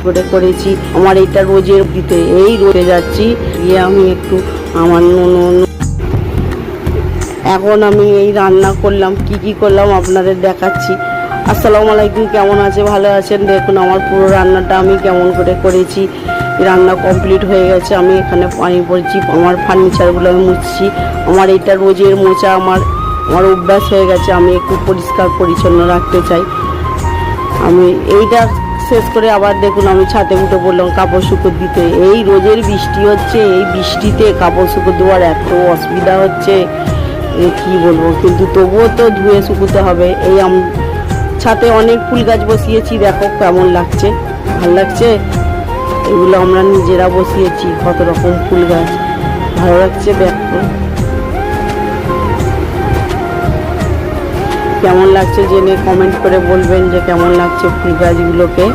করে করেছি। আমার এটা রোজের দিতে এই রোজে যাচ্ছি গিয়ে আমি একটু আমার এখন আমি এই রান্না করলাম, কি করলাম আপনাদের দেখাচ্ছি। আসসালামু আলাইকুম, কেমন আছে? ভালো আছেন? দেখুন আমার পুরো রান্নাটা আমি কেমন করে করেছি। রান্না কমপ্লিট হয়ে গেছে। আমি এখানে পানি পড়ছি, আমার ফার্নিচারগুলো আমি মুছছি। আমার এটা রোজের মোছা আমার অভ্যাস হয়ে গেছে। আমি একটু পরিষ্কার পরিচ্ছন্ন রাখতে চাই। আমি এইটা শেষ করে আবার দেখুন আমি ছাদে উঠে পড়লাম কাপড় শুকোতে দিতে। এই রোজের বৃষ্টি হচ্ছে, এই বৃষ্টিতে কাপড় শুকো দেওয়ার এত অসুবিধা হচ্ছে কি বলবো, কিন্তু তবুও তো ধুয়ে শুকোতে হবে। এই ছাদে অনেক ফুল গাছ বসিয়েছি, দেখো কেমন লাগছে, ভালো লাগছে। এগুলো আমরা নিজেরা বসিয়েছি, কত রকম ফুল গাছ, ভালো লাগছে। দেখো কেমন লাগছে জেনে কমেন্ট করে বলবেন যে কেমন লাগছে ফুল গাছগুলোকে।